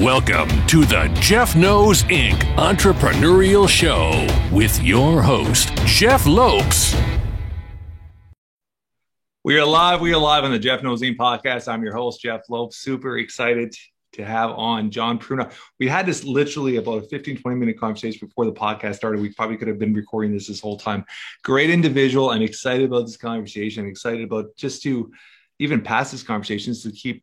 Welcome to the Jeff Knows Inc. Entrepreneurial Show with your host, Jeff Lopes. We are live on the Jeff Knows Inc. podcast. I'm your host, Jeff Lopes. Super excited to have on John Pruna. We had this literally about a 15, 20-minute conversation before the podcast started. We probably could have been recording this whole time. Great individual. I'm excited about this conversation. I'm excited about just to even past this conversations to keep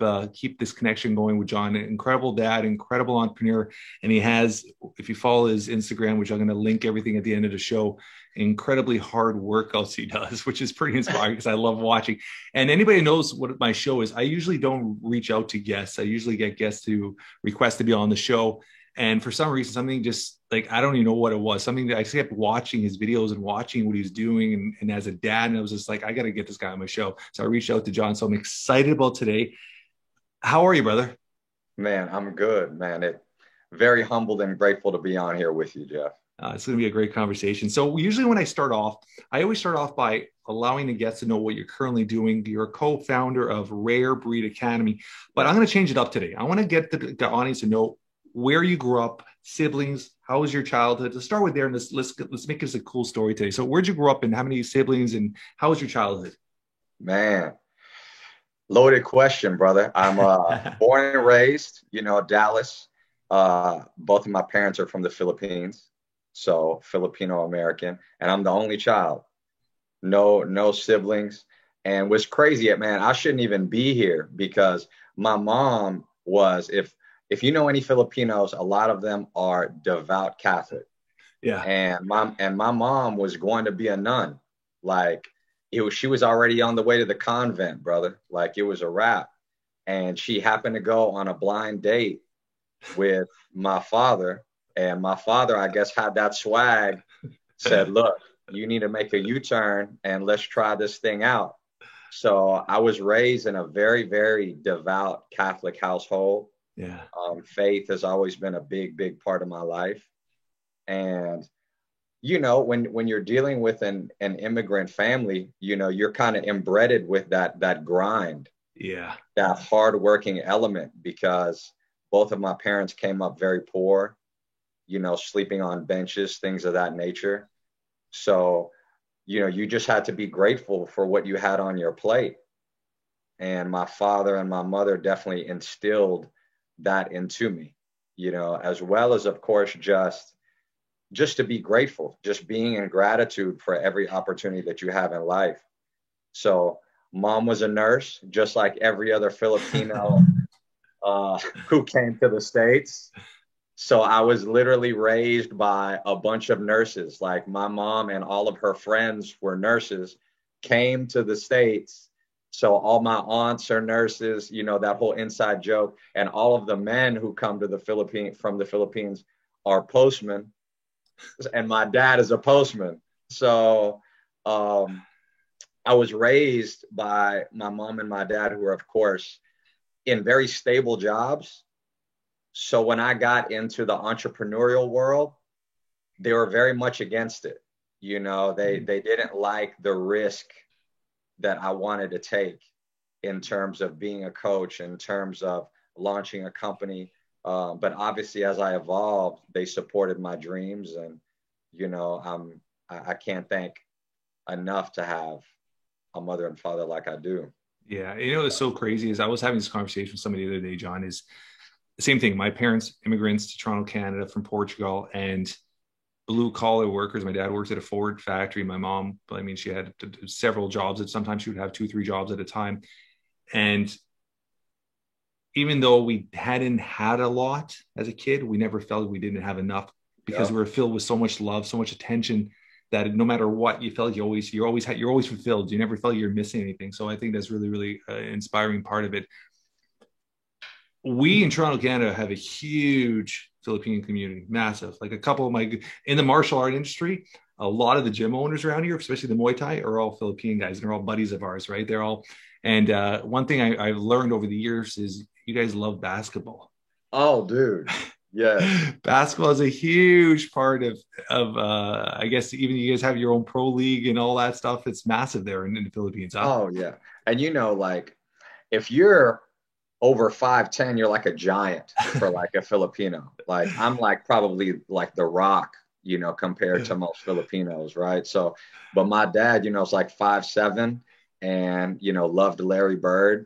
this connection going with John. An incredible dad, incredible entrepreneur. And he has, if you follow his Instagram, which I'm going to link everything at the end of the show, incredibly hard workouts he does, which is pretty inspiring because I love watching. And anybody knows what my show is. I usually don't reach out to guests. I usually get guests to request to be on the show. And for some reason, something just like, I don't even know what it was. Something that I just kept watching his videos and watching what he was doing. And as a dad, and I was just like, I got to get this guy on my show. So I reached out to John. So I'm excited about today. How are you, brother? Man, I'm good, man. Very humbled and grateful to be on here with you, Jeff. It's going to be a great conversation. So usually when I always start off by allowing the guests to know what you're currently doing. You're a co-founder of Rare Breed Academy, but I'm going to change it up today. I want to get the audience to know where you grew up, siblings, how was your childhood? Let's start with there, and let's make this a cool story today. So where'd you grow up and how many siblings and how was your childhood? Man, loaded question, brother. I'm born and raised, Dallas. Both of my parents are from the Philippines, so Filipino American, and I'm the only child. No siblings. And what's crazy, man, I shouldn't even be here because my mom was, if you know any Filipinos, a lot of them are devout Catholic. Yeah. And my mom was going to be a nun. She was already on the way to the convent, brother. Like it was a wrap. And she happened to go on a blind date with my father. And my father, I guess, had that swag, said, look, you need to make a U-turn and let's try this thing out. So I was raised in a very, very devout Catholic household. Yeah. Faith has always been a big part of my life. And, when you're dealing with an immigrant family, you're kind of embedded with that grind. Yeah. That hardworking element, because both of my parents came up very poor, sleeping on benches, things of that nature. So, you just had to be grateful for what you had on your plate. And my father and my mother definitely instilled that into me, as well as, of course, just to be grateful, just being in gratitude for every opportunity that you have in life. So mom was a nurse, just like every other Filipino who came to the States. So I was literally raised by a bunch of nurses. Like my mom and all of her friends were nurses, came to the States. So all my aunts are nurses, that whole inside joke. And all of the men who come to from the Philippines are postmen. And my dad is a postman. So I was raised by my mom and my dad, who are, of course, in very stable jobs. So when I got into the entrepreneurial world, they were very much against it. They didn't like the risk that I wanted to take in terms of being a coach, in terms of launching a company. But obviously, as I evolved, they supported my dreams. And, I can't thank enough to have a mother and father like I do. Yeah. It's so crazy is I was having this conversation with somebody the other day, John, is the same thing. My parents, immigrants to Toronto, Canada from Portugal, and blue collar workers. My dad worked at a Ford factory. My mom, she had several jobs. And sometimes she would have 2-3 jobs at a time. And even though we hadn't had a lot as a kid, we never felt we didn't have enough because we were filled with so much love, so much attention that no matter what, you felt you're always fulfilled. You never felt you're missing anything. So I think that's really, really inspiring part of it. We in Toronto, Canada have a huge Philippine community, massive. Like a couple of in the martial art industry, a lot of the gym owners around here, especially the Muay Thai, are all Philippine guys, and they're all buddies of ours, right? They're all, and one thing I've learned over the years is you guys love basketball. Oh, dude. Yeah. Basketball is a huge part of I guess even you guys have your own pro league and all that stuff. It's massive there in the Philippines. Huh? Oh, yeah. And if you're over 5'10", you're like a giant for like a Filipino. Like I'm like probably like the Rock, compared to most Filipinos, right? So, but my dad, is like 5'7", and loved Larry Bird,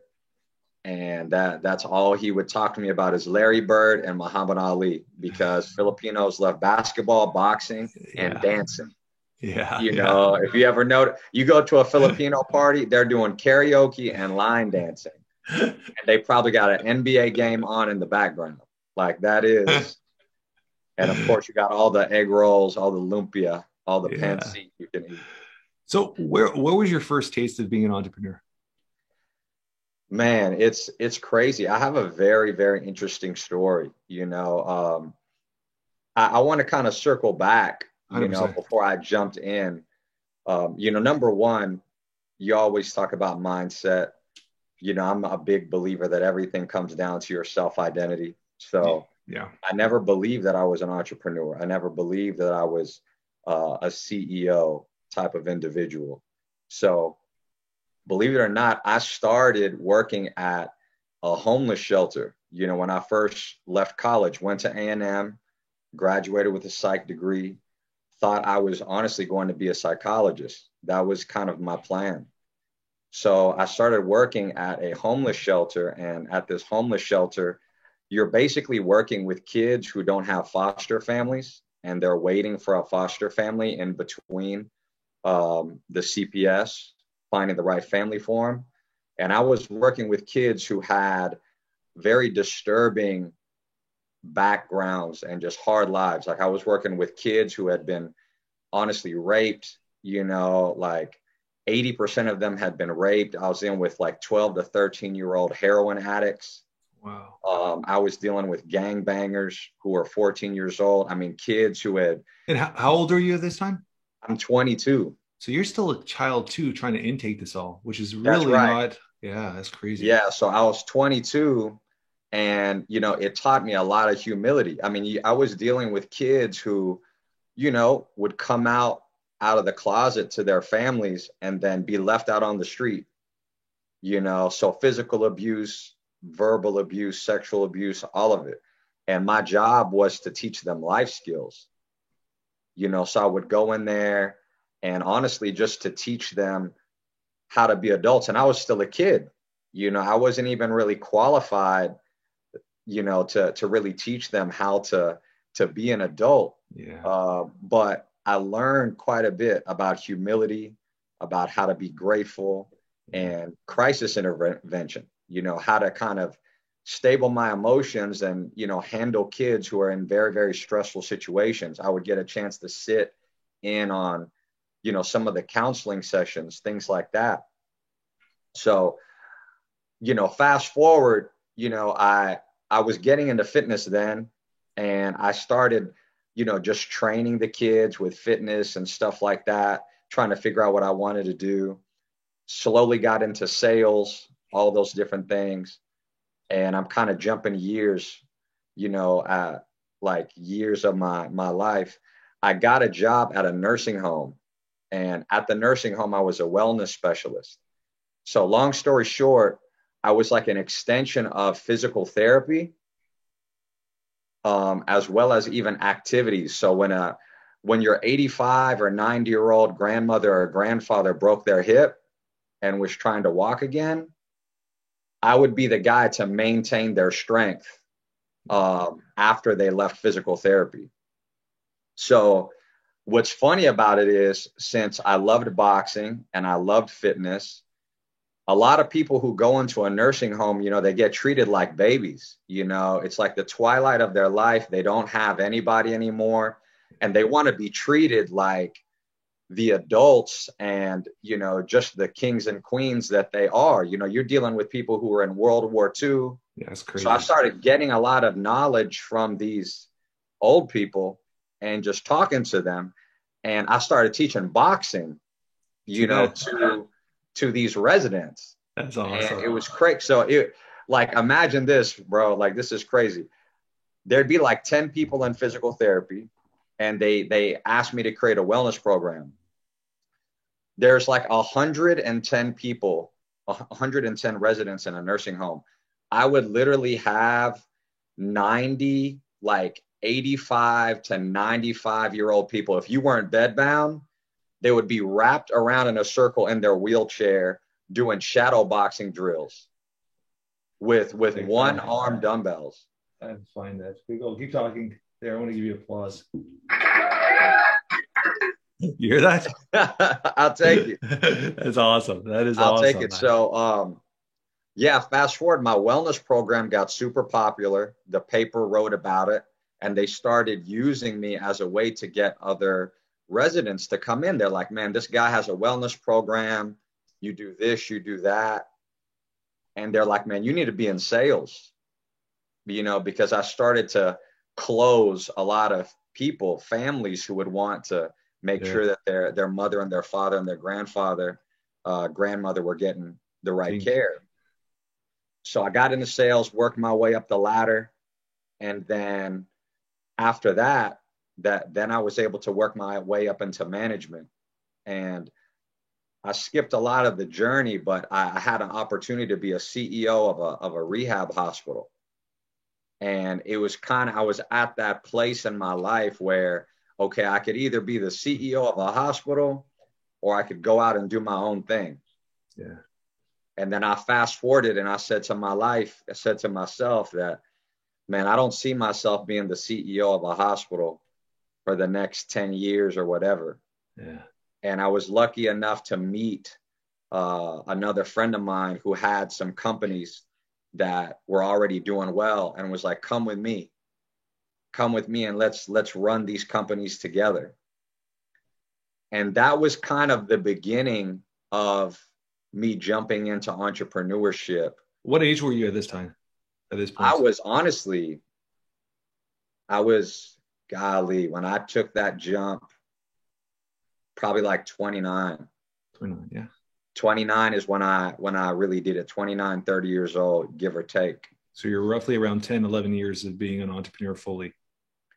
and that's all he would talk to me about is Larry Bird and Muhammad Ali, because Filipinos love basketball, boxing, and dancing. Yeah. If you ever know, you go to a Filipino party, they're doing karaoke and line dancing. And they probably got an NBA game on in the background. Like that is, and of course you got all the egg rolls, all the lumpia, all the pancit you can eat. So where was your first taste of being an entrepreneur? Man, it's crazy. I have a very, very interesting story. I want to kind of circle back, 100%. before I jumped in. Number one, you always talk about mindset. I'm a big believer that everything comes down to your self-identity. So I never believed that I was an entrepreneur. I never believed that I was a CEO type of individual. So believe it or not, I started working at a homeless shelter. When I first left college, went to A&M, graduated with a psych degree, thought I was honestly going to be a psychologist. That was kind of my plan. So I started working at a homeless shelter, and at this homeless shelter, you're basically working with kids who don't have foster families, and they're waiting for a foster family in between the CPS, finding the right family for them. And I was working with kids who had very disturbing backgrounds and just hard lives. Like I was working with kids who had been honestly raped, like 80% of them had been raped. I was in with like 12 to 13-year-old heroin addicts. Wow. I was dealing with gangbangers who were 14 years old. I mean, kids who had. And how old are you at this time? I'm 22. So you're still a child too, trying to intake this all, which is really not. Yeah, that's crazy. Yeah. So I was 22, and, it taught me a lot of humility. I mean, I was dealing with kids who, would come out of the closet to their families and then be left out on the street, so physical abuse, verbal abuse, sexual abuse, all of it. And my job was to teach them life skills, so I would go in there and honestly just to teach them how to be adults. And I was still a kid, I wasn't even really qualified, to really teach them how to be an adult. But I learned quite a bit about humility, about how to be grateful, and crisis intervention, how to kind of stable my emotions and, handle kids who are in very, very stressful situations. I would get a chance to sit in on, some of the counseling sessions, things like that. So, fast forward, I was getting into fitness then, and I started, just training the kids with fitness and stuff like that, trying to figure out what I wanted to do. Slowly got into sales, all those different things. And I'm kind of jumping years, like years of my life. I got a job at a nursing home. And at the nursing home, I was a wellness specialist. So long story short, I was like an extension of physical therapy, as well as even activities. So when your 85 or 90-year-old grandmother or grandfather broke their hip and was trying to walk again, I would be the guy to maintain their strength after they left physical therapy. So what's funny about it is, since I loved boxing and I loved fitness, a lot of people who go into a nursing home, they get treated like babies. It's like the twilight of their life. They don't have anybody anymore, and they want to be treated like the adults and, just the kings and queens that they are. You're dealing with people who were in World War II. Yeah, that's crazy. So I started getting a lot of knowledge from these old people and just talking to them. And I started teaching boxing, to these residents. That's awesome. And it was crazy. So imagine this, bro, like this is crazy. There'd be like 10 people in physical therapy, and they asked me to create a wellness program. There's like 110 people, 110 residents in a nursing home. I would literally have 90, like 85 to 95-year-old people. If you weren't bedbound, they would be wrapped around in a circle in their wheelchair doing shadow boxing drills with one arm dumbbells. I find that. We go. Keep talking. There, I want to give you applause. You hear that? I'll take it. That's awesome. That is I'll awesome. take it. Man. So, yeah, fast forward, my wellness program got super popular. The paper wrote about it, and they started using me as a way to get other residents to come in. They're like, man, this guy has a wellness program. You do this, you do that. And they're like, man, you need to be in sales, because I started to close a lot of people, families who would want to make sure that their mother and their father and their grandmother were getting the right care. So I got into sales, worked my way up the ladder. And then after that, then I was able to work my way up into management. And I skipped a lot of the journey, but I had an opportunity to be a CEO of a rehab hospital. And it was I was at that place in my life where, okay, I could either be the CEO of a hospital or I could go out and do my own thing. Yeah. And then I fast forwarded and I said to myself that, man, I don't see myself being the CEO of a hospital for the next 10 years or whatever. Yeah. And I was lucky enough to meet another friend of mine who had some companies that were already doing well and was like, come with me and let's run these companies together. And that was kind of the beginning of me jumping into entrepreneurship. What age were you at this time? At this point? When I took that jump, probably like 29. 29, yeah. 29 is when I really did it. 29, 30 years old, give or take. So you're roughly around 10, 11 years of being an entrepreneur fully.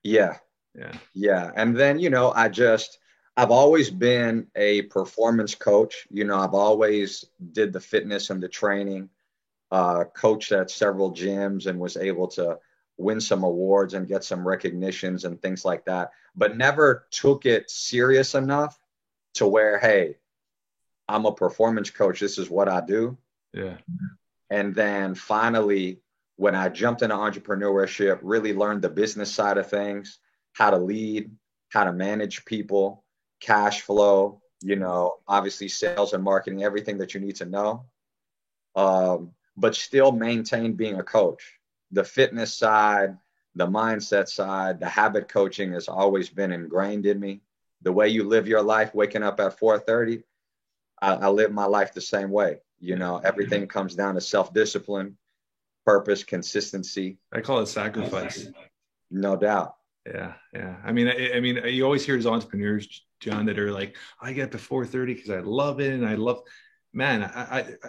Yeah. Yeah. And then, I've always been a performance coach. I've always did the fitness and the training, coached at several gyms and was able to win some awards and get some recognitions and things like that, but never took it serious enough to where, hey, I'm a performance coach. This is what I do. Yeah. And then finally, when I jumped into entrepreneurship, really learned the business side of things, how to lead, how to manage people, cash flow, obviously sales and marketing, everything that you need to know, but still maintain being a coach. The fitness side, the mindset side, the habit coaching has always been ingrained in me. The way you live your life, waking up at 4:30, I live my life the same way. Everything comes down to self-discipline, purpose, consistency. I call it sacrifice. No doubt. Yeah. I mean, you always hear as entrepreneurs, John, that are like, I get up to 4:30 because I love it. And I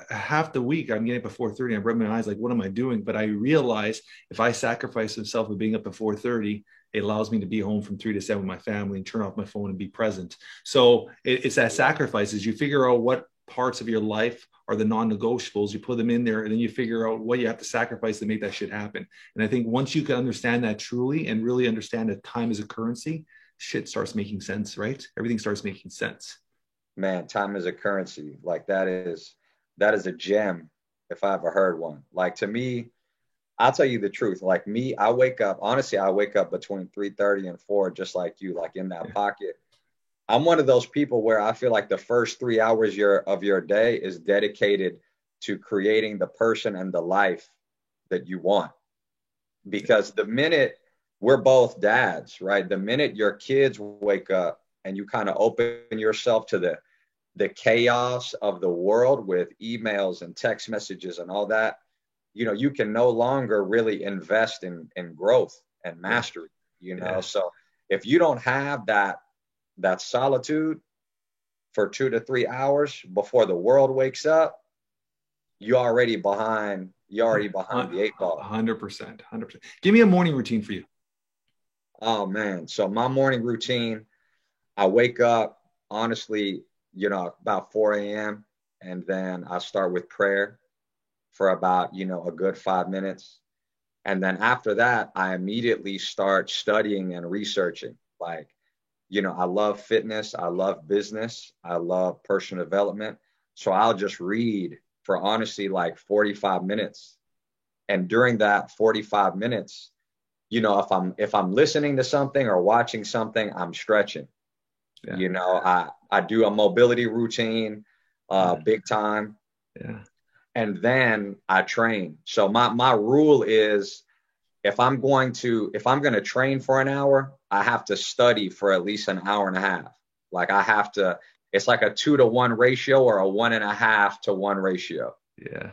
half the week I'm getting up at 4:30. I rub my eyes like, what am I doing? But I realize if I sacrifice myself of being up at 4:30, it allows me to be home from 3 to 7 with my family and turn off my phone and be present. So it's that sacrifices. You figure out what parts of your life are the non-negotiables, you put them in there, and then you figure out what you have to sacrifice to make that shit happen. And I think once you can understand that truly and really understand that time is a currency, shit starts making sense, right? Everything starts making sense. Man, time is a currency. Like that is a gem if I ever heard one. Like to me, I'll tell you the truth. Like me, I wake up between 3:30 and 4, just like you, like in that pocket. I'm one of those people where I feel like the first 3 hours of your day is dedicated to creating the person and the life that you want. Because the minute we're both dads, right? The minute your kids wake up and you kind of open yourself to the chaos of the world with emails and text messages and all that, you can no longer really invest in growth and mastery, Yeah. So if you don't have that solitude for 2 to 3 hours before the world wakes up, you're already behind the 8 ball. 100%. Give me a morning routine for you. Oh man. So my morning routine, I wake up, honestly, about 4 a.m. and then I start with prayer. for about, a good 5 minutes. And then after that, I immediately start studying and researching. Like, I love fitness. I love business. I love personal development. So I'll just read for honestly like 45 minutes. And during that 45 minutes, if I'm listening to something or watching something, I'm stretching. Yeah. I do a mobility routine, big time. Yeah. And then I train. So my rule is if I'm going to train for an hour, I have to study for at least an hour and a half. Like it's like a 2-to-1 ratio or a 1.5-to-1 ratio. Yeah.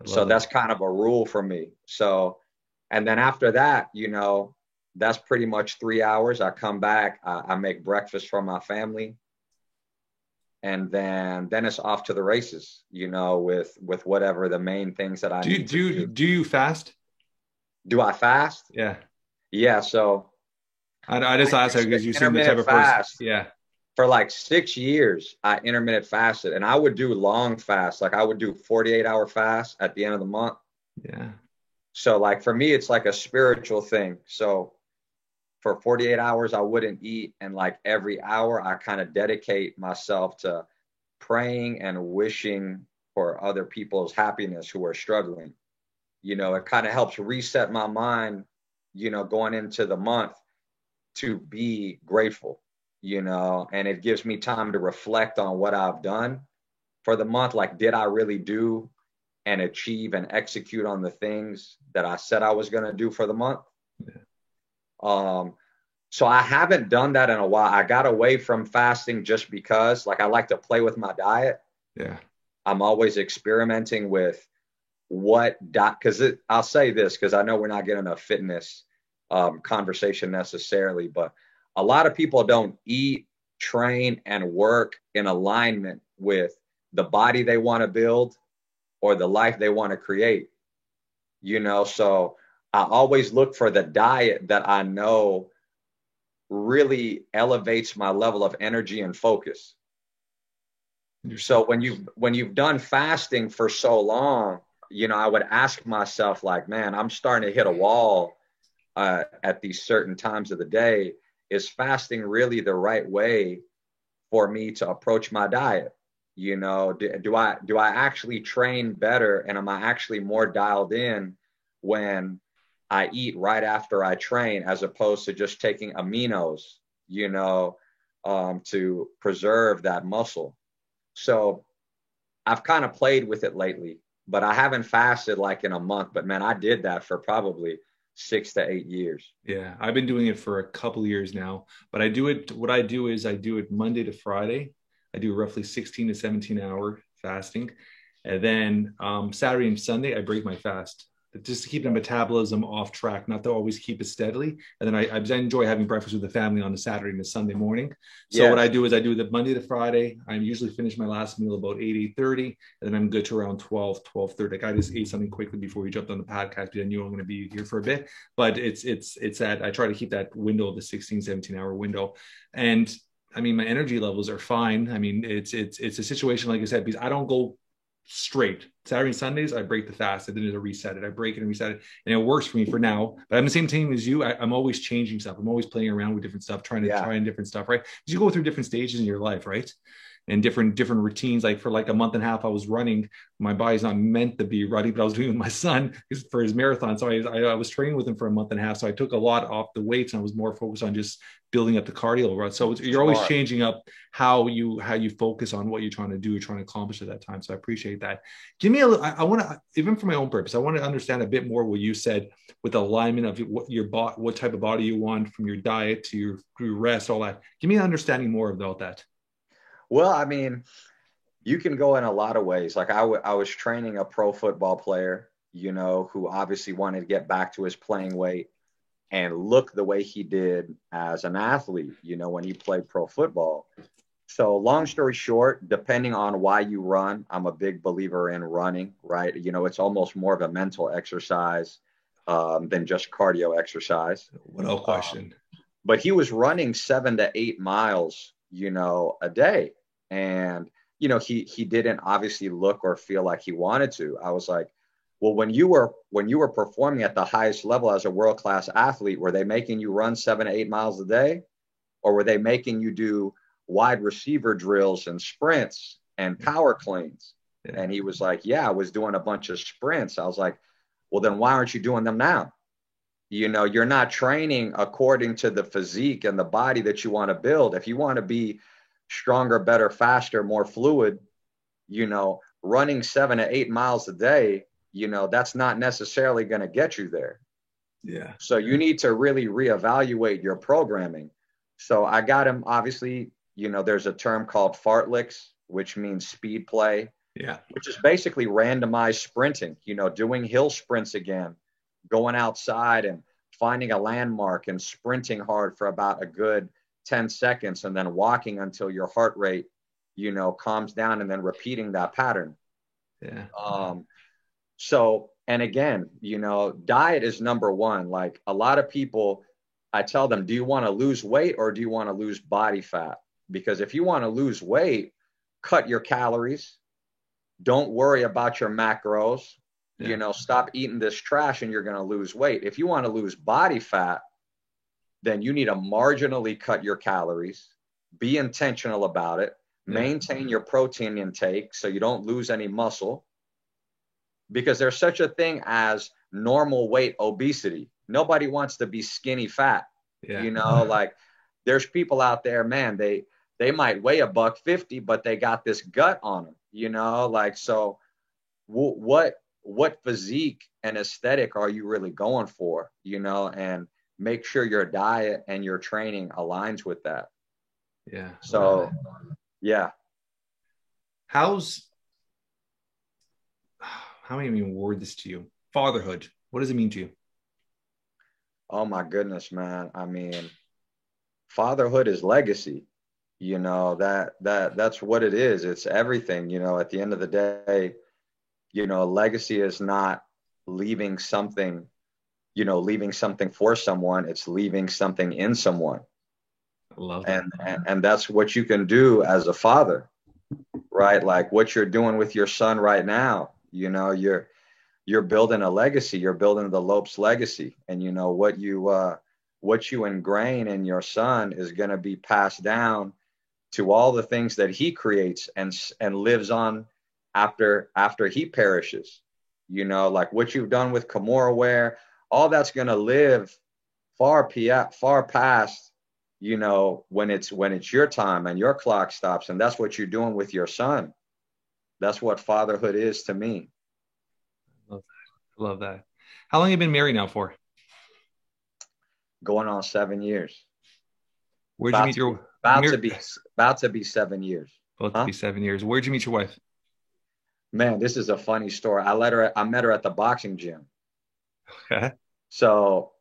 So that's kind of a rule for me. So, and then after that, that's pretty much 3 hours. I come back, I make breakfast for my family. And then it's off to the races, with whatever the main things that I need to do. Do you fast? Do I fast? Yeah. Yeah. So I just asked her because you seem the type of person. Yeah. For like 6 years, I intermittent fasted, and I would do long fasts. Like I would do 48-hour fasts at the end of the month. Yeah. So like for me, it's like a spiritual thing. So for 48 hours, I wouldn't eat. And like every hour, I kind of dedicate myself to praying and wishing for other people's happiness who are struggling. It kind of helps reset my mind, going into the month to be grateful, and it gives me time to reflect on what I've done for the month. Like, did I really do and achieve and execute on the things that I said I was going to do for the month? Yeah. So I haven't done that in a while. I got away from fasting just because, like, I like to play with my diet. Yeah. I'm always experimenting with because I'll say this, because I know we're not getting a fitness conversation necessarily, but a lot of people don't eat, train, and work in alignment with the body they want to build or the life they want to create. So I always look for the diet that I know really elevates my level of energy and focus. So when you've done fasting for so long, I would ask myself, like, man, I'm starting to hit a wall at these certain times of the day. Is fasting really the right way for me to approach my diet? Do I actually train better, and am I actually more dialed in when I eat right after I train, as opposed to just taking aminos, to preserve that muscle? So I've kind of played with it lately, but I haven't fasted like in a month. But man, I did that for probably 6 to 8 years. Yeah, I've been doing it for a couple of years now, but what I do is I do it Monday to Friday. I do roughly 16 to 17 hour fasting. And then Saturday and Sunday, I break my fast just to keep the metabolism off track, not to always keep it steadily. And then I enjoy having breakfast with the family on a Saturday and a Sunday morning. So What I do is I do the Monday to Friday. I usually finish my last meal about 8:30, and then I'm good to around 12:30. Like I just ate something quickly before we jumped on the podcast, because I knew I'm going to be here for a bit. But it's that I try to keep that window, the 16, 17 hour window. And I mean, my energy levels are fine. I mean, it's a situation, like I said, because I don't go straight. Saturday and Sundays, I break the fast, and then there's a reset it. I break it and reset it, and it works for me for now. But I'm the same team as you. I'm always changing stuff. I'm always playing around with different stuff, trying different stuff, right? Because you go through different stages in your life, right? And different routines. Like for like a month and a half, I was running. My body's not meant to be running, but I was doing it with my son for his marathon. So I was training with him for a month and a half. So I took a lot off the weights, and I was more focused on just building up the cardio. Right? So you're always changing up how you focus on what you're trying to do, you're trying to accomplish at that time. So I appreciate that. Give me I want to, even for my own purpose, I want to understand a bit more what you said with the alignment of what type of body you want, from your diet to your rest, all that. Give me an understanding more about that. Well, I mean, you can go in a lot of ways. Like I was training a pro football player, who obviously wanted to get back to his playing weight and look the way he did as an athlete, when he played pro football. So long story short, depending on why you run, I'm a big believer in running, right? It's almost more of a mental exercise than just cardio exercise. No question. But he was running 7 to 8 miles, a day. And, he didn't obviously look or feel like he wanted to. I was like, Well, when you were performing at the highest level as a world-class athlete, were they making you run 7 to 8 miles a day, or were they making you do wide receiver drills and sprints and power cleans? Yeah. And he was like, yeah, I was doing a bunch of sprints. I was like, well, then why aren't you doing them now? You know, you're not training according to the physique and the body that you want to build. If you want to be stronger, better, faster, more fluid, you know, running 7 to 8 miles a day, you know, that's not necessarily going to get you there. Yeah. So you need to really reevaluate your programming. So I got him, obviously, you know, there's a term called fartleks, which means speed play. Yeah. Which is basically randomized sprinting, you know, doing hill sprints again, going outside and finding a landmark and sprinting hard for about a good 10 seconds and then walking until your heart rate, you know, calms down, and then repeating that pattern. Yeah. So, and again, you know, diet is number one. Like a lot of people, I tell them, do you want to lose weight or do you want to lose body fat? Because if you want to lose weight, cut your calories. Don't worry about your macros. Yeah. You know, stop eating this trash and you're going to lose weight. If you want to lose body fat, then you need to marginally cut your calories, be intentional about it, maintain your protein intake so you don't lose any muscle, because there's such a thing as normal weight obesity. Nobody wants to be skinny fat. Yeah. You know, like there's people out there, man, they might weigh $150, but they got this gut on them, you know, like, so what physique and aesthetic are you really going for, you know, and make sure your diet and your training aligns with that. Yeah. So, yeah. How do I even word this to you? Fatherhood. What does it mean to you? Oh my goodness, man. I mean, fatherhood is legacy. You know, that's what it is. It's everything, you know, at the end of the day, you know, legacy is not leaving something, you know, leaving something for someone. It's leaving something in someone. I love that. And that's what you can do as a father, right? Like what you're doing with your son right now, you know, you're building a legacy. You're building the Lopes legacy. And, you know, what you ingrain in your son is going to be passed down to all the things that he creates and lives on after he perishes. You know, like what you've done with Kimura Wear, all that's going to live far past, you know, when it's your time and your clock stops. And that's what you're doing with your son. That's what fatherhood is to me. Love that. How long have you been married now for? Going on 7 years. Where'd you meet your about to be 7 years. About to be 7 years. Where'd you meet your wife? Man, this is a funny story. I met her at the boxing gym. Okay. So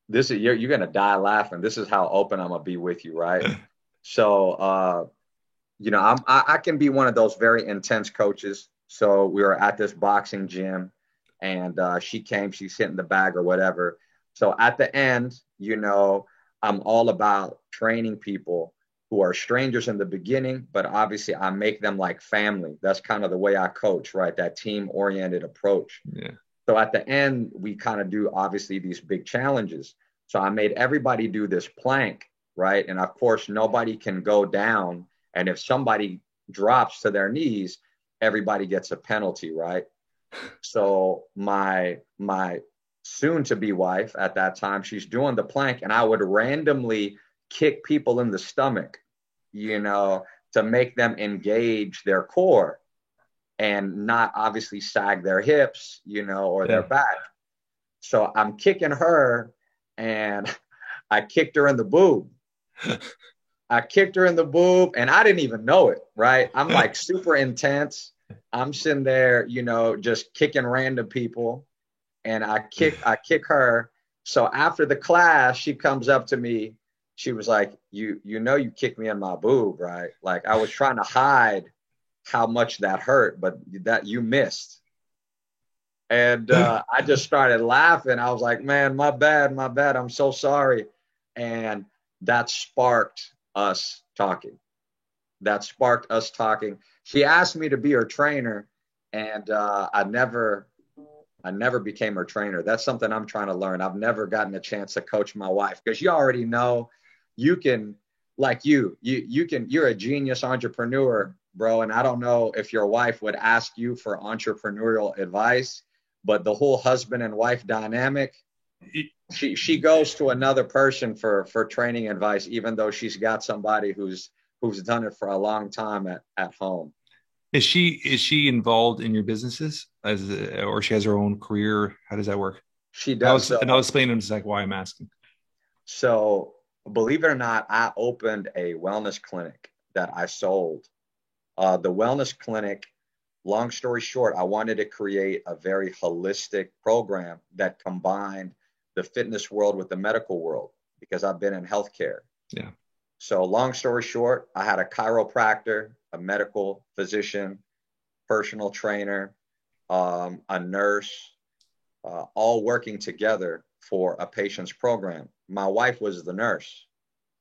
this is you're gonna die laughing. This is how open I'm gonna be with you, right? So you know, I can be one of those very intense coaches. So we were at this boxing gym, and she came. She's hitting the bag or whatever. So at the end, you know, I'm all about training people who are strangers in the beginning, but obviously I make them like family. That's kind of the way I coach, right? That team-oriented approach. Yeah. So at the end, we kind of do obviously these big challenges. So I made everybody do this plank, right? And of course, nobody can go down. And if somebody drops to their knees, everybody gets a penalty, right? So my soon-to-be wife at that time, she's doing the plank, and I would randomly kick people in the stomach, you know, to make them engage their core and not obviously sag their hips, you know, or their back. So I'm kicking her, and I kicked her in the boob. I kicked her in the boob, and I didn't even know it, right? I'm like super intense. I'm sitting there, you know, just kicking random people, and I kick her. So after the class, she comes up to me. She was like, you know, you kicked me in my boob, right? Like I was trying to hide how much that hurt, but that you missed. And I just started laughing. I was like, man, my bad. I'm so sorry. And that sparked us talking. She asked me to be her trainer, and I never I never became her trainer. That's something I'm trying to learn. I've never gotten a chance to coach my wife, because you already know you can, like you're a genius entrepreneur, bro. And I don't know if your wife would ask you for entrepreneurial advice, but the whole husband and wife dynamic, she goes to another person for training advice, even though she's got somebody who's done it for a long time at home. Is she involved in your businesses or she has her own career? How does that work? She does. And I'll explain in a sec why I'm asking. So believe it or not, I opened a wellness clinic that I sold. The wellness clinic, long story short, I wanted to create a very holistic program that combined the fitness world with the medical world, because I've been in healthcare. Yeah. So long story short, I had a chiropractor, a medical physician, personal trainer, a nurse, all working together for a patient's program. My wife was the nurse.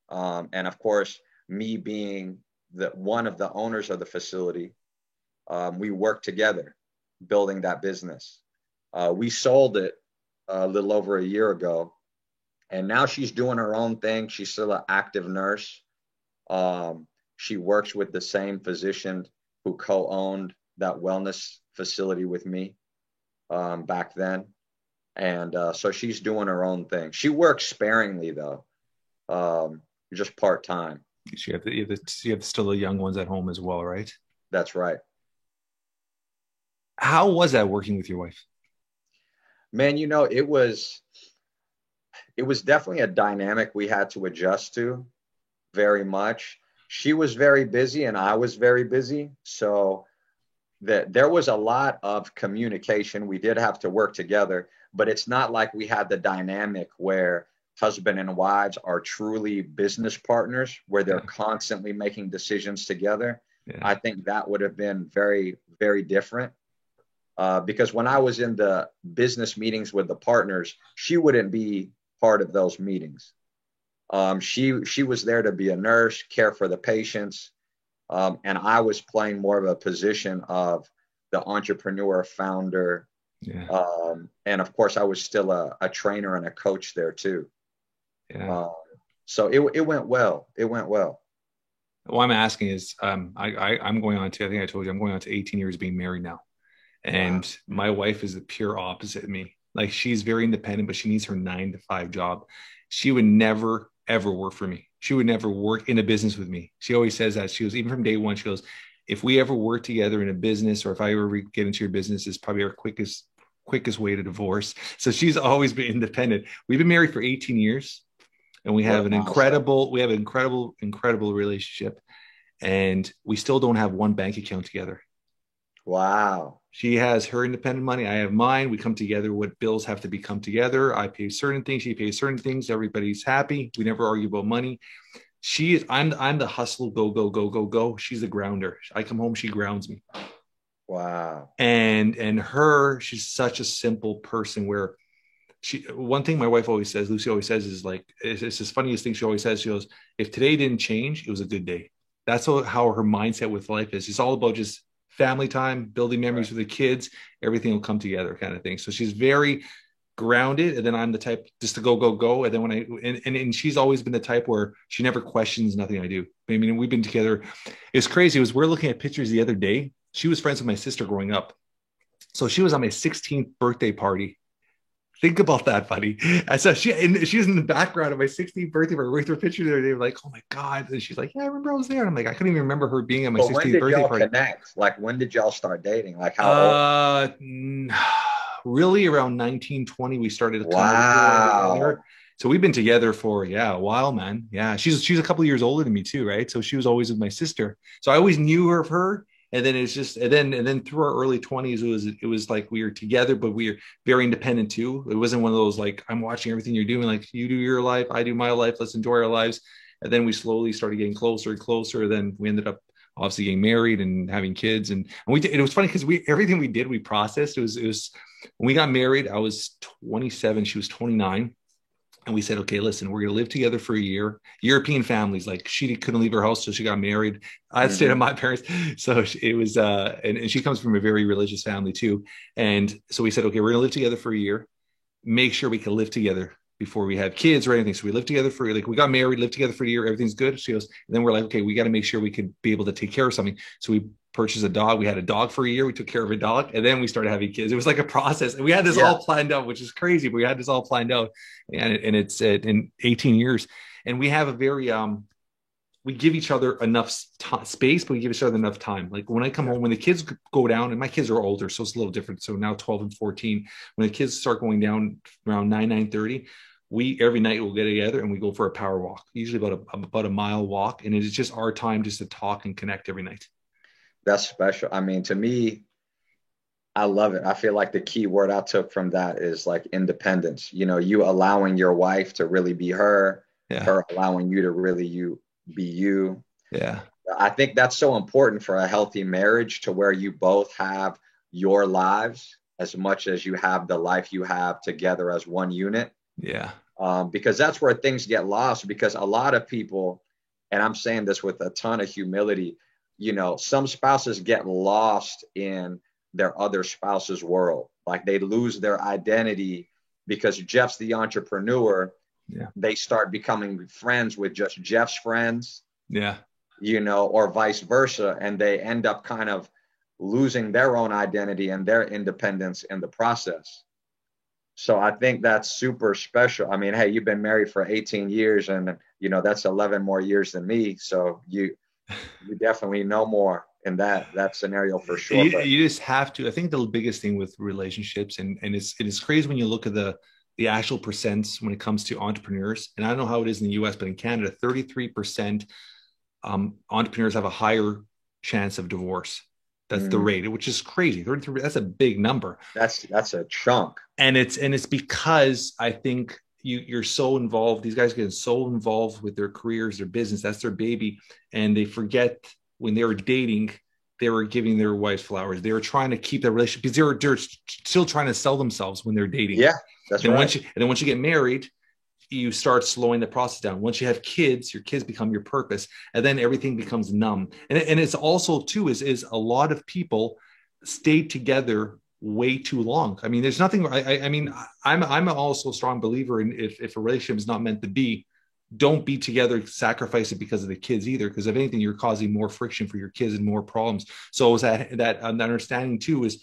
And of course, me being one of the owners of the facility, we worked together building that business. We sold it a little over a year ago, and now she's doing her own thing. She's still an active nurse. She works with the same physician who co-owned that wellness facility with me back then. And so she's doing her own thing. She works sparingly, though, just part-time. You have still the young ones at home as well, right? That's right. How was that working with your wife? Man, it was definitely a dynamic we had to adjust to very much. She was very busy and I was very busy. So there was a lot of communication. We did have to work together, but it's not like we had the dynamic where husband and wives are truly business partners, where they're constantly making decisions together. Yeah. I think that would have been very, very different. Because when I was in the business meetings with the partners, she wouldn't be part of those meetings. She was there to be a nurse, care for the patients. And I was playing more of a position of the entrepreneur founder. Yeah. And of course I was still a trainer and a coach there too. Yeah. So it went well. It went well. What I'm asking is, I'm going on to, I think I told you, I'm going on to 18 years being married now. And my wife is the pure opposite of me. Like, she's very independent, but she needs her 9-to-5 job. She would never, ever work for me. She would never work in a business with me. She always says that. She goes, even from day one, she goes, if we ever work together in a business, or if I ever get into your business, it's probably our quickest way to divorce. So she's always been independent. We've been married for 18 years and we have an incredible relationship, and we still don't have one bank account together. Wow. She has her independent money. I have mine. We come together. What bills have to be come together. I pay certain things. She pays certain things. Everybody's happy. We never argue about money. I'm the hustle, go. She's the grounder. I come home, she grounds me. Wow. And she's such a simple person, where one thing my wife always says, Lucy always says, is like, it's the funniest thing she always says. She goes, if today didn't change, it was a good day. That's how her mindset with life is. It's all about just family time, building memories with the kids, everything will come together, kind of thing. So she's very grounded. And then I'm the type just to go. And then when she's always been the type where she never questions nothing I do. I mean, we've been together. It's crazy. We're looking at pictures the other day. She was friends with my sister growing up. So she was on my 16th birthday party. Think about that, buddy. And so she was in the background of my 16th birthday party. We took a picture the other day. We're like, oh my God. And she's like, yeah, I remember I was there. And I'm like, I couldn't even remember her being at my 16th birthday party. Connect? Like, when did y'all start dating? Like, how old? Really around 1920, we started. Wow. So we've been together for, a while, man. Yeah. She's a couple of years older than me too, right? So she was always with my sister. So I always knew her of her. And then it's just, and then through our early 20s, it was like we were together, but we were very independent too. It wasn't one of those, like, I'm watching everything you're doing, like, you do your life, I do my life, let's enjoy our lives. And then we slowly started getting closer and closer. Then we ended up obviously getting married and having kids. And we did, it was funny because everything we did, we processed. It was when we got married, I was 27, she was 29. And we said, okay, listen, we're going to live together for a year. European families, like she couldn't leave her house, so she got married. I stayed at my parents. So it was, and she comes from a very religious family too. And so we said, okay, we're going to live together for a year. Make sure we can live together before we have kids or anything. So we lived together for, like, we got married, lived together for a year. Everything's good. She goes, and then we're like, okay, we got to make sure we could be able to take care of something. So we purchased a dog. We had a dog for a year. We took care of a dog, and then we started having kids. It was like a process, and we had this all planned out, which is crazy, but we had this all planned out, and it's in 18 years. And we have a very, we give each other enough space, but we give each other enough time. Like when I come home, when the kids go down, and my kids are older, so it's a little different. So now 12 and 14, when the kids start going down around 9:30, we every night we'll get together and we go for a power walk, usually about a mile walk. And it's just our time just to talk and connect every night. That's special. I mean, to me, I love it. I feel like the key word I took from that is like independence. You know, you allowing your wife to really be her, her allowing you to really be you. Yeah. I think that's so important for a healthy marriage, to where you both have your lives as much as you have the life you have together as one unit. Yeah. Because that's where things get lost, because a lot of people, and I'm saying this with a ton of humility, you know, some spouses get lost in their other spouse's world. Like they lose their identity because Jeff's the entrepreneur. Yeah. They start becoming friends with just Jeff's friends. Yeah. You know, or vice versa. And they end up kind of losing their own identity and their independence in the process. So I think that's super special. I mean, hey, you've been married for 18 years and, you know, that's 11 more years than me. So you definitely know more in that scenario for sure. You just have to. I think the biggest thing with relationships, and it's crazy when you look at the actual percents when it comes to entrepreneurs. And I don't know how it is in the US, but in Canada, 33% entrepreneurs have a higher chance of divorce. That's the rate, which is crazy. 33, that's a big number. That's a chunk. And it's because I think you're so involved. These guys get so involved with their careers, their business, that's their baby. And they forget when they were dating, they were giving their wives flowers. They were trying to keep that relationship because they're still trying to sell themselves when they're dating. Yeah, that's right. And then once you get married, you start slowing the process down. Once you have kids, your kids become your purpose, and then everything becomes numb. And it's also too is a lot of people stay together way too long. I mean, there's nothing. I mean, I'm also a strong believer in if a relationship is not meant to be, don't be together, sacrifice it because of the kids either. Because if anything, you're causing more friction for your kids and more problems. So is that understanding too is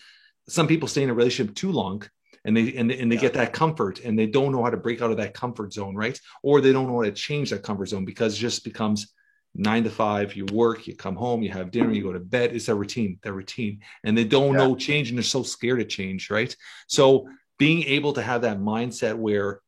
some people stay in a relationship too long. And they get that comfort and they don't know how to break out of that comfort zone, right? Or they don't know how to change that comfort zone because it just becomes 9 to 5, you work, you come home, you have dinner, you go to bed. It's a routine, and they don't know change and they're so scared to change, right? So being able to have that mindset where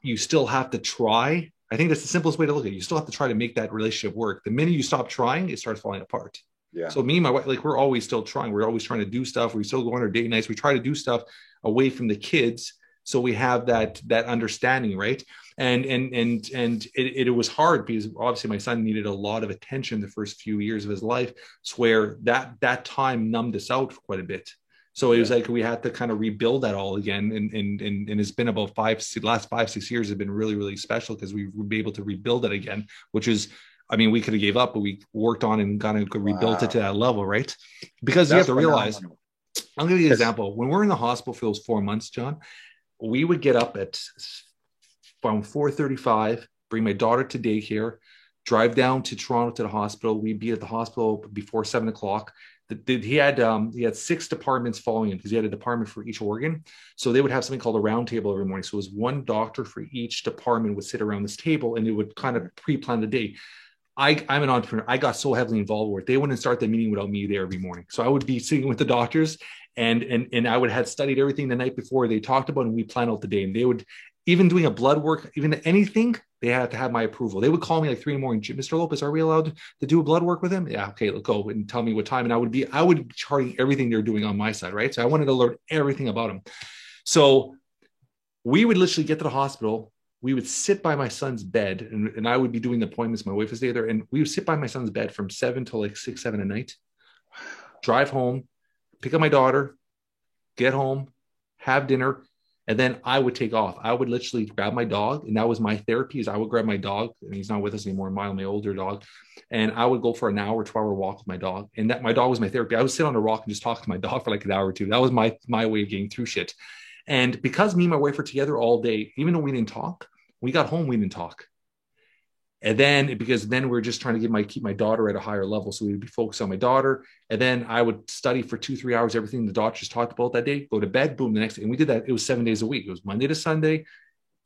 you still have to try, I think that's the simplest way to look at it. You still have to try to make that relationship work. The minute you stop trying, it starts falling apart. Yeah. So me and my wife, like we're always still trying. We're always trying to do stuff. We still go on our date nights. We try to do stuff away from the kids. So we have that understanding, right? And it was hard because obviously my son needed a lot of attention the first few years of his life. So where that time numbed us out quite a bit. So it was like we had to kind of rebuild that all again. And it's been about the last 5-6 years have been really, really special because we would be able to rebuild it again, which is, I mean, we could have gave up, but we worked on and kind of rebuilt it to that level, right? Because you have to realize, I'll give you an example. When we're in the hospital for those 4 months, John, we would get up at around 4:35, bring my daughter to daycare, drive down to Toronto to the hospital. We'd be at the hospital before 7 o'clock. He had 6 departments following him because he had a department for each organ. So they would have something called a round table every morning. So it was one doctor for each department would sit around this table and they would kind of pre-plan the day. I'm an entrepreneur. I got so heavily involved with it. They wouldn't start the meeting without me there every morning. So I would be sitting with the doctors and I would have studied everything the night before they talked about, and we plan out the day. And they would, even doing a blood work, even anything, they had to have my approval. They would call me like 3 in the morning. Mr. Lopez, are we allowed to do a blood work with him? Yeah. Okay. Let's go and tell me what time. And I would be charting everything they're doing on my side. Right. So I wanted to learn everything about them. So we would literally get to the hospital. We would sit by my son's bed and I would be doing the appointments. My wife was there and we would sit by my son's bed from 7 till like 6, 7 at night, drive home, pick up my daughter, get home, have dinner. And then I would take off. I would literally grab my dog, and that was my therapy. Is I would grab my dog, and he's not with us anymore, my older dog, and I would go for an hour, 2-hour walk with my dog. And that my dog was my therapy. I would sit on a rock and just talk to my dog for like an hour or two. That was my way of getting through shit. And because me and my wife were together all day, even though we didn't talk, we got home, we didn't talk. And then, because then we're just trying to keep my daughter at a higher level. So we'd be focused on my daughter. And then I would study for 2-3 hours, everything the doctors talked about that day, go to bed, boom, the next day. And we did that. It was 7 days a week. It was Monday to Sunday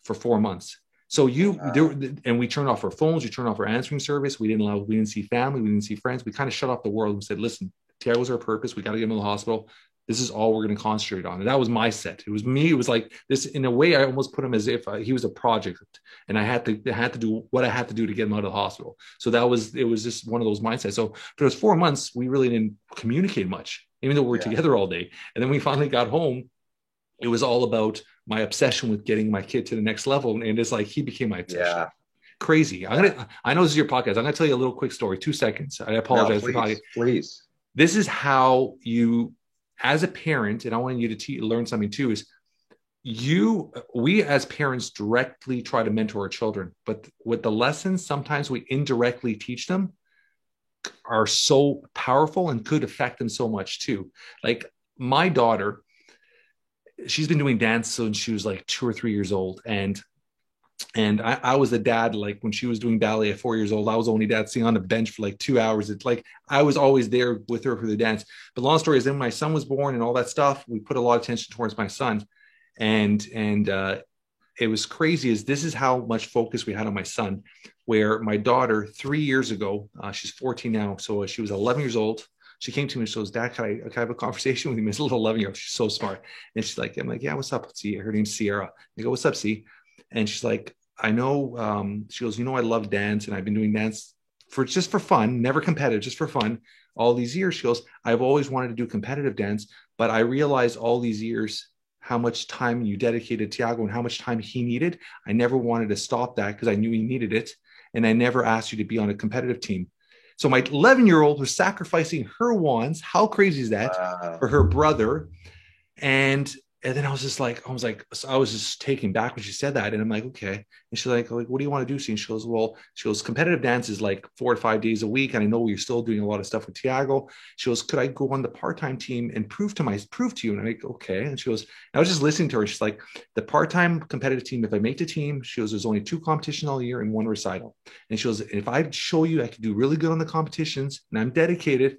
for 4 months. So and we turned off our phones. We turned off our answering service. We didn't see family. We didn't see friends. We kind of shut off the world and said, listen, Tiago's our purpose. We got to get him to the hospital. This is all we're going to concentrate on. And that was my set. It was me. It was like this, in a way, I almost put him as if he was a project, and I had to do what I had to do to get him out of the hospital. So it was just one of those mindsets. So for those 4 months, we really didn't communicate much, even though we were together all day. And then we finally got home. It was all about my obsession with getting my kid to the next level. And it's like, he became my obsession. Yeah. Crazy. I know this is your podcast. I'm going to tell you a little quick story, 2 seconds. I apologize. No, please. This is how you, as a parent, and I want you to learn something too, is we as parents directly try to mentor our children, but with the lessons, sometimes we indirectly teach them are so powerful and could affect them so much too. Like my daughter, she's been doing dance since she was like 2 or 3 years old. And I was a dad, like when she was doing ballet at 4 years old, I was only dad sitting on the bench for like 2 hours. It's like, I was always there with her for the dance. But long story is, then my son was born and all that stuff, we put a lot of attention towards my son. And it was crazy, is this is how much focus we had on my son, where my daughter 3 years ago, she's 14 now. So she was 11 years old. She came to me and she goes, Dad, can I have a conversation with you? This little 11-year-old, she's so smart. And she's like, I'm like, yeah, what's up? See, her name's Sierra. I go, what's up, C? And she's like, I know, she goes, I love dance, and I've been doing dance just for fun, never competitive, just for fun. All these years, she goes, I've always wanted to do competitive dance, but I realized all these years how much time you dedicated to Tiago and how much time he needed. I never wanted to stop that because I knew he needed it. And I never asked you to be on a competitive team. So my 11-year-old was sacrificing her wands. How crazy is that? For her brother? And then I was just taken back when she said that. And I'm like, okay. And she's like, what do you want to do? And she goes, competitive dance is like 4 to 5 days a week. And I know you're still doing a lot of stuff with Tiago. She goes, could I go on the part-time team and prove to you? And I'm like, okay. And she goes, I was just listening to her. She's like, the part-time competitive team, if I make the team, she goes, there's only 2 competitions all year and 1 recital. And she goes, if I show you I can do really good on the competitions and I'm dedicated,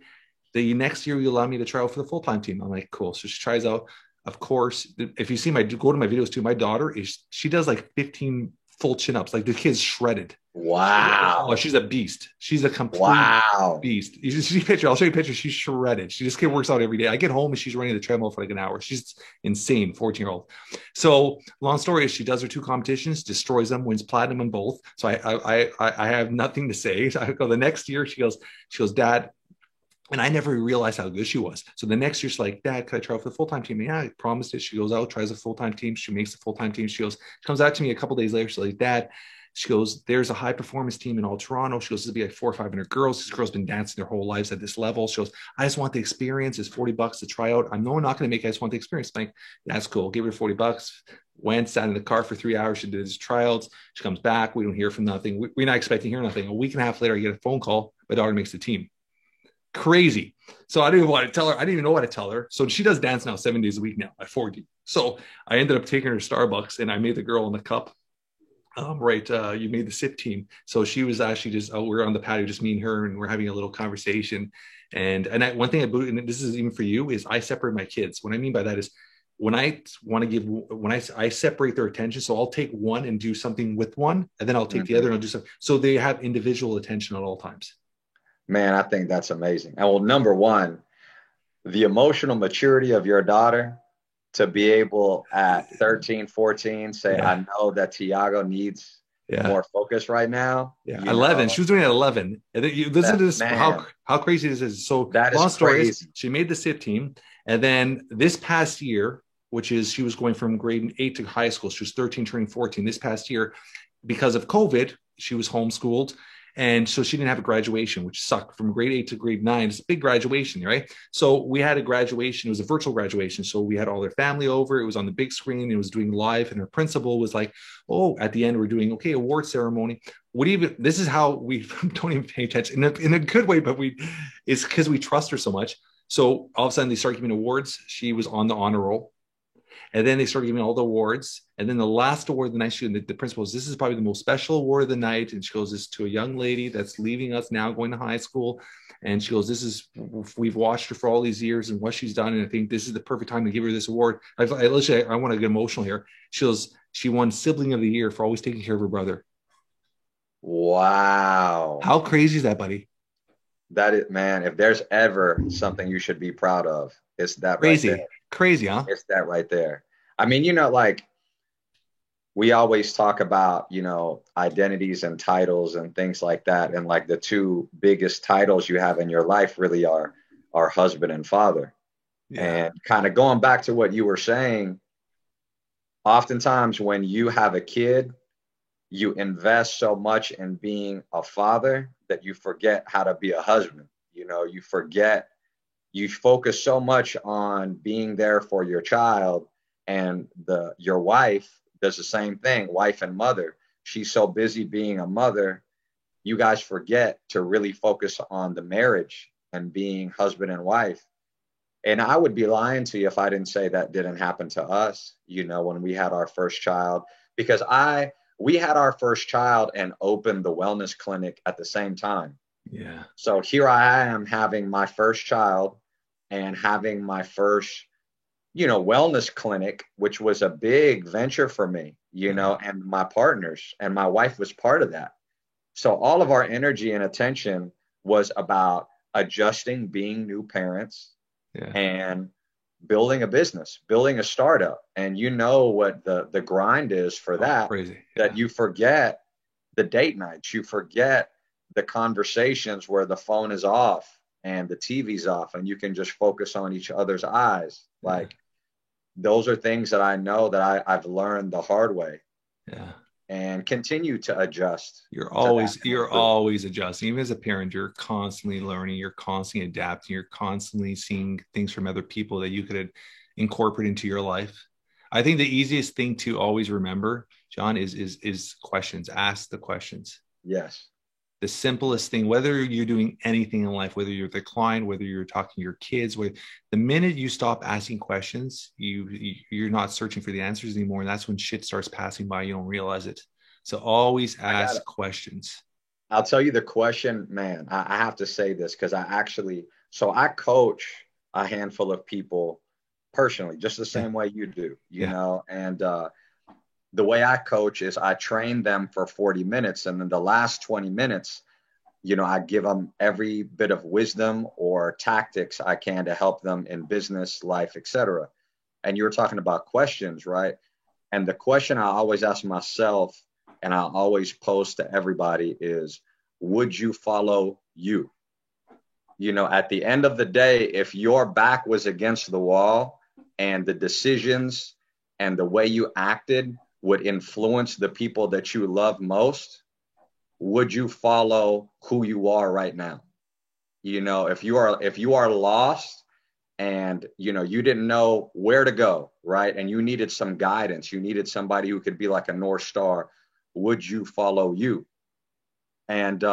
the next year you allow me to try out for the full-time team. I'm like, cool. So she tries out. Of course, if you see go to my videos too, my daughter she does like 15 full chin-ups. Like the kid's shredded. Wow. Oh, she's a beast. She's a complete beast. You see a picture. I'll show you a picture. She's shredded. She just works out every day. I get home and she's running the treadmill for like an hour. She's insane, 14-year-old. So long story is, she does her 2 competitions, destroys them, wins platinum in both. So I have nothing to say. So I go the next year. She goes, Dad. And I never realized how good she was. So the next year, she's like, Dad, can I try out for the full-time team? Yeah, I promised it. She goes out, tries a full-time team. She makes the full-time team. She comes out to me a couple days later. She's like, Dad, she goes, there's a high-performance team in all Toronto. She goes, this will be like 400 or 500 girls. These girls have been dancing their whole lives at this level. She goes, I just want the experience. It's $40 to try out. I'm not going to make it. I just want the experience. I'm like, that's cool. Give her $40. Went, sat in the car for 3 hours. She did his tryouts. She comes back. We don't hear from nothing. We're not expecting to hear nothing. A week and a half later, I get a phone call. My daughter makes the team. Crazy. So I didn't even want to tell her. I didn't even know what to tell her. So she does dance now 7 days a week now at 40. So I ended up taking her to Starbucks, and I made the girl in the cup. You made the SIP team. So she was actually just, we're on the patio, just me and her, and we're having a little conversation. And one thing and this is even for you, is I separate my kids. What I mean by that is, when I separate their attention. So I'll take one and do something with one, and then I'll take the other and I'll do something. So they have individual attention at all times. Man, I think that's amazing. And well, number one, the emotional maturity of your daughter to be able at 13, 14, say, I know that Tiago needs more focus right now. Yeah, 11. She was doing it at 11. And then you listen to this, how crazy this is. So that is crazy. She made the SIP team. And then this past year, which is, she was going from grade 8 to high school. She was 13, turning 14 this past year. Because of COVID, she was homeschooled. And so she didn't have a graduation, which sucked, from grade 8 to grade 9. It's a big graduation, right? So we had a graduation. It was a virtual graduation. So we had all their family over. It was on the big screen. It was doing live. And her principal was like, oh, at the end, we're doing, okay, award ceremony. This is how we don't even pay attention in a good way, but it's because we trust her so much. So all of a sudden they start giving awards. She was on the honor roll. And then they started giving all the awards. And then the last award of the night, the principal goes, this is probably the most special award of the night. And she goes, this is to a young lady that's leaving us now, going to high school. And she goes, we've watched her for all these years and what she's done. And I think this is the perfect time to give her this award. I want to get emotional here. She goes, she won Sibling of the Year for always taking care of her brother. Wow. How crazy is that, buddy? That is, man, if there's ever something you should be proud of, it's that crazy. Right there. Crazy, huh? It's that right there. I mean, like we always talk about, identities and titles and things like that. And like the two biggest titles you have in your life really are husband and father. Yeah. And kind of going back to what you were saying, oftentimes when you have a kid, you invest so much in being a father that you forget how to be a husband. You focus so much on being there for your child, and your wife does the same thing, wife and mother. She's so busy being a mother, you guys forget to really focus on the marriage and being husband and wife. And I would be lying to you if I didn't say that didn't happen to us, when we had our first child, because we had our first child and opened the wellness clinic at the same time. Yeah. So here I am having my first child and having my first, wellness clinic, which was a big venture for me, and my partners, and my wife was part of that. So all of our energy and attention was about adjusting, being new parents, and building a business, building a startup. And what the grind is for that, crazy. That you forget the date nights, you forget the conversations where the phone is off and the TV's off and you can just focus on each other's eyes. Like those are things that I know that I've learned the hard way. Yeah. And continue to adjust. You're always adjusting. Even as a parent, you're constantly learning, you're constantly adapting, you're constantly seeing things from other people that you could incorporate into your life. I think the easiest thing to always remember, John, is questions. Ask the questions. Yes. The simplest thing, whether you're doing anything in life, whether you're the client, whether you're talking to your kids, the minute you stop asking questions, you're not searching for the answers anymore. And that's when shit starts passing by. You don't realize it. So always ask questions. I'll tell you the question, man. I have to say this because I coach a handful of people personally, just the same way you do, you know, and the way I coach is I train them for 40 minutes. And then the last 20 minutes, I give them every bit of wisdom or tactics I can to help them in business, life, etc. And you were talking about questions, right? And the question I always ask myself and I always pose to everybody is, would you follow you? At the end of the day, if your back was against the wall and the decisions and the way you acted would influence the people that you love most, would you follow who you are right now? If you are lost and, you didn't know where to go, right? And you needed some guidance, you needed somebody who could be like a North Star, would you follow you? And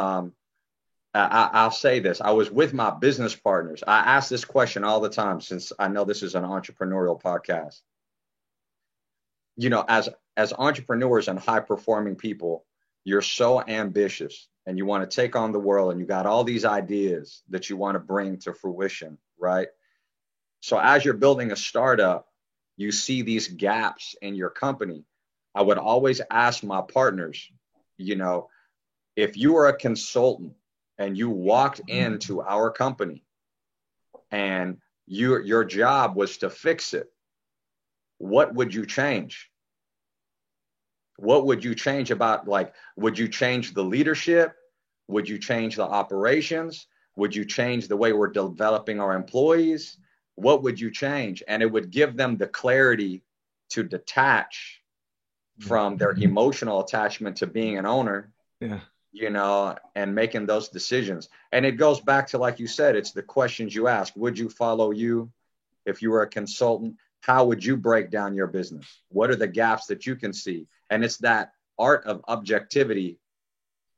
I'll say this, I was with my business partners. I ask this question all the time since I know this is an entrepreneurial podcast. As entrepreneurs and high performing people, you're so ambitious and you want to take on the world and you got all these ideas that you want to bring to fruition, right? So as you're building a startup, you see these gaps in your company. I would always ask my partners, if you were a consultant and you walked into our company and your job was to fix it, what would you change? What would you change about, would you change the leadership? Would you change the operations? Would you change the way we're developing our employees? What would you change? And it would give them the clarity to detach from their emotional attachment to being an owner, you know, and making those decisions. And it goes back to, like you said, it's the questions you ask. Would you follow you if you were a consultant? How would you break down your business? What are the gaps that you can see? And it's that art of objectivity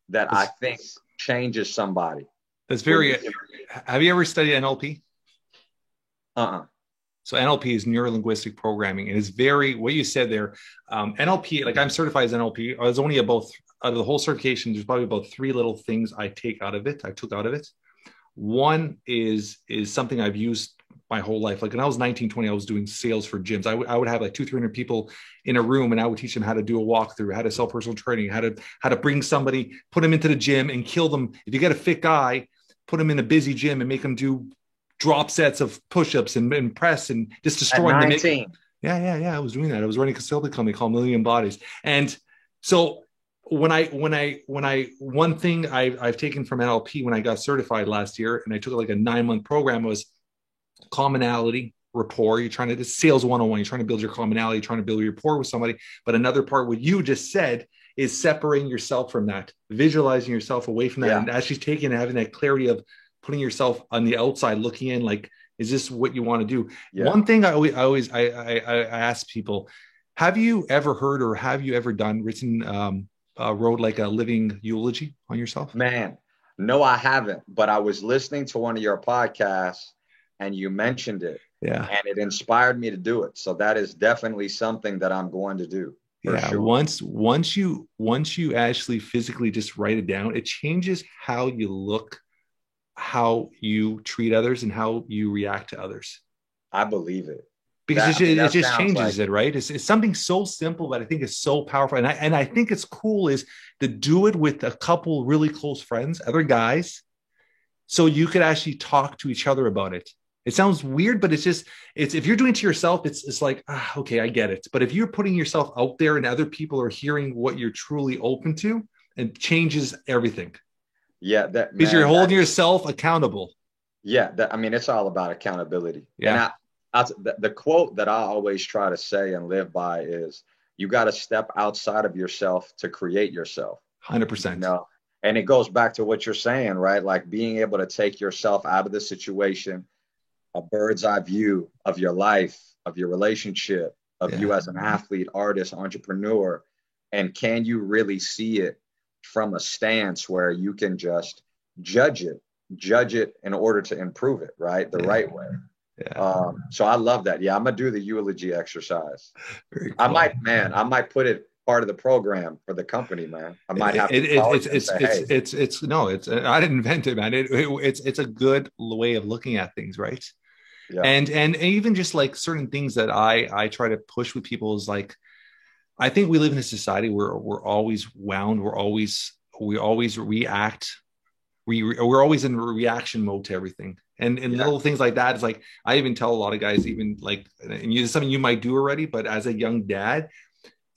that I think changes somebody. That's very. Have you ever studied NLP? So NLP is neuro-linguistic programming. It is very, what you said there, NLP, like I'm certified as NLP. I was only about, out of the whole certification, there's probably about 3 little things I took out of it. One is something I've used my whole life. Like when I was 19, 20, I was doing sales for gyms. I would have like 200-300 people in a room, and I would teach them how to do a walkthrough, how to sell personal training, how to bring somebody, put them into the gym and kill them. If you get a fit guy, put them in a busy gym and make them do drop sets of push-ups and press and just destroy them. Yeah. I was doing that. I was running a consulting company called Million Bodies. And so one thing I've taken from NLP when I got certified last year, and I took like a 9-month program, was commonality, rapport. You're trying to, this sales 101, you're trying to build your commonality, you're trying to build your rapport with somebody. But another part, what you just said, is separating yourself from that, visualizing yourself away from that, and actually taking and having that clarity of putting yourself on the outside, looking in, like, is this what you want to do? Yeah. One thing I always ask people, have you ever heard or have you ever wrote like a living eulogy on yourself? Man, no, I haven't. But I was listening to one of your podcasts and you mentioned it. Yeah. And it inspired me to do it. So that is definitely something that I'm going to do. Sure. Once you actually physically just write it down, it changes how you look, how you treat others, and how you react to others. I believe it. Because it just changes it, right? It's something so simple, but I think it's so powerful. And I think it's cool is to do it with a couple really close friends, other guys, so you could actually talk to each other about it. It sounds weird, but it's if you're doing it to yourself, it's like, okay, I get it. But if you're putting yourself out there and other people are hearing what you're truly open to, it changes everything. Yeah. Because you're holding yourself accountable. Yeah. It's all about accountability. Yeah. And the quote that I always try to say and live by is, you got to step outside of yourself to create yourself. 100%. You know? And it goes back to what you're saying, right? Like being able to take yourself out of the situation, a bird's eye view of your life, of your relationship, of you as an athlete, artist, entrepreneur. And can you really see it from a stance where you can just judge it in order to improve it, right? The right way. Yeah. So I love that. Yeah, I'm gonna do the eulogy exercise. Very cool. I might put it part of the program for the company, man. I might have to. I didn't invent it, man. It's a good way of looking at things, right? Yeah. And even just like certain things that I try to push with people is like, I think we live in a society where we're always wound. We always react. We're always in reaction mode to everything. And little things like that is like, I even tell a lot of guys, even like, and it's something you might do already, but as a young dad,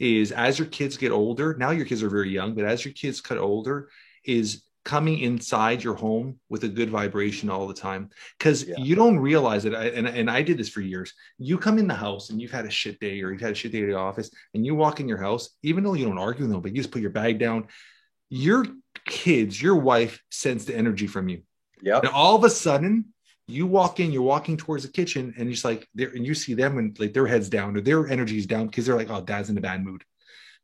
is as your kids get older, now your kids are very young, but as your kids get older, is coming inside your home with a good vibration all the time. Because you don't realize it. And I did this for years. You come in the house and you've had a shit day, or you've had a shit day at the office, and you walk in your house, even though you don't argue with them, but you just put your bag down, your kids, your wife sense the energy from you. Yeah. And all of a sudden, you walk in, you're walking towards the kitchen, and it's like, and you see them and like their heads down or their energy's down because they're like, oh, dad's in a bad mood.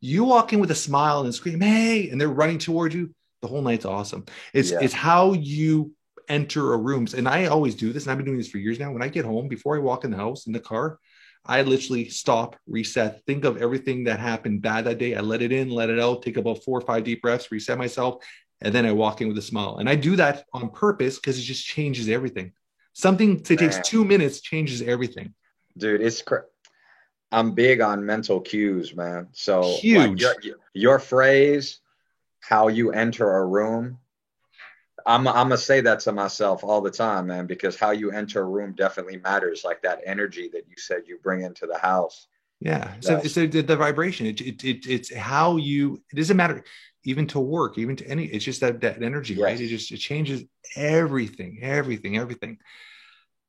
You walk in with a smile and scream, hey, and they're running towards you. The whole night's awesome. It's how you enter a room. And I always do this, and I've been doing this for years now. When I get home, before I walk in the house, in the car, I literally stop, reset, think of everything that happened bad that day. I let it in, let it out, take about 4 or 5 deep breaths, reset myself, and then I walk in with a smile. And I do that on purpose because it just changes everything. Something that takes 2 minutes changes everything. Dude, I'm big on mental cues, man. So huge. Like your phrase, how you enter a room, I'm going to say that to myself all the time, man, because how you enter a room definitely matters. Like that energy that you said you bring into the house. Yeah. So it's the vibration. It's how you, it doesn't matter even to work, even to any, it's just that energy, right? It changes everything.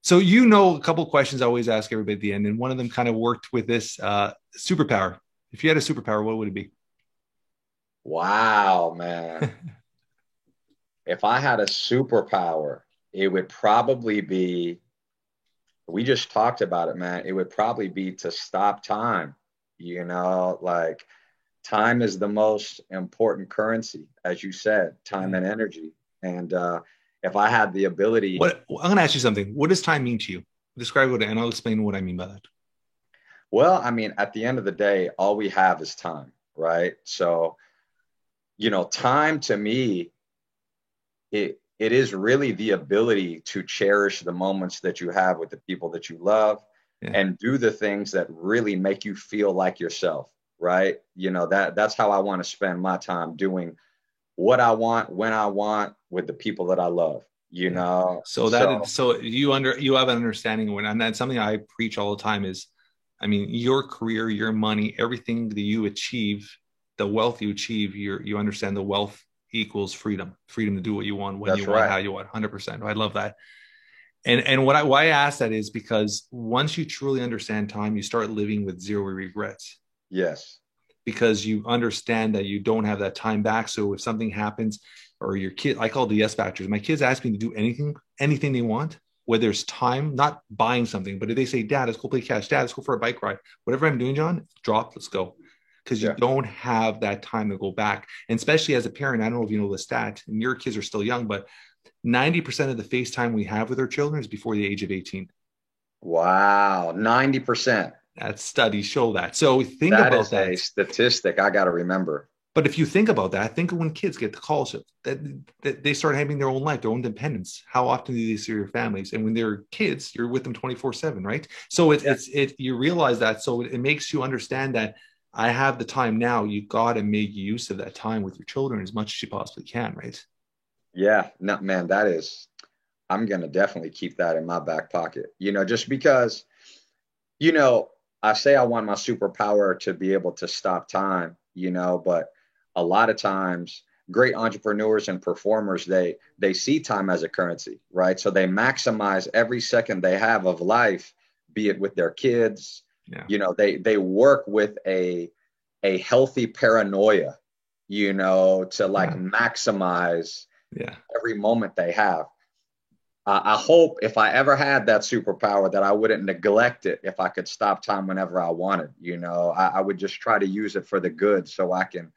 So, a couple of questions I always ask everybody at the end, and one of them kind of worked with this superpower. If you had a superpower, what would it be? Wow, man. If I had a superpower, it would probably be, we just talked about it, man. It would probably be to stop time. Like time is the most important currency, as you said, time and energy. And if I had the ability, I'm going to ask you something. What does time mean to you? Describe it, and I'll explain what I mean by that. well, I mean, at the end of the day, all we have is time, right? So, time to me, it is really the ability to cherish the moments that you have with the people that you love, and do the things that really make you feel like yourself, right? That's how I want to spend my time, doing what I want, when I want, with the people that I love, So you have an understanding when, and that's something I preach all the time is, I mean, your career, your money, everything that you achieve, the wealth you achieve, you understand the wealth equals freedom to do what you want, when That's you want, right. how you want, 100%. I love that. And why I ask that is because once you truly understand time, you start living with zero regrets, Yes. because you understand that you don't have that time back. So if something happens, or your kid, I call it the yes factors. My kids ask me to do anything they want, whether it's time, not buying something, but if they say, Dad, let's go play catch, Dad, let's go for a bike ride, whatever I'm doing, John, drop, let's go. Because you don't have that time to go back. And especially as a parent, I don't know if you know the stat, and your kids are still young, but 90% of the FaceTime we have with our children is before the age of 18. Wow. 90%. That studies show that. So think That about is that. a statistic I got to remember. But if you think about that, think of when kids get the calls that they start having their own life, their own independence. How often do they see your families? And when they're kids, you're with them 24/7, right? So you realize that. So it makes you understand that I have the time now. You got to make use of that time with your children as much as you possibly can, right? Yeah. No, man, I'm going to definitely keep that in my back pocket, just because, I say I want my superpower to be able to stop time, but a lot of times great entrepreneurs and performers, they see time as a currency, right? So they maximize every second they have of life, be it with their kids. They work with a healthy paranoia, to like maximize every moment they have. I hope if I ever had that superpower that I wouldn't neglect it if I could stop time whenever I wanted. I would just try to use it for the good, so I can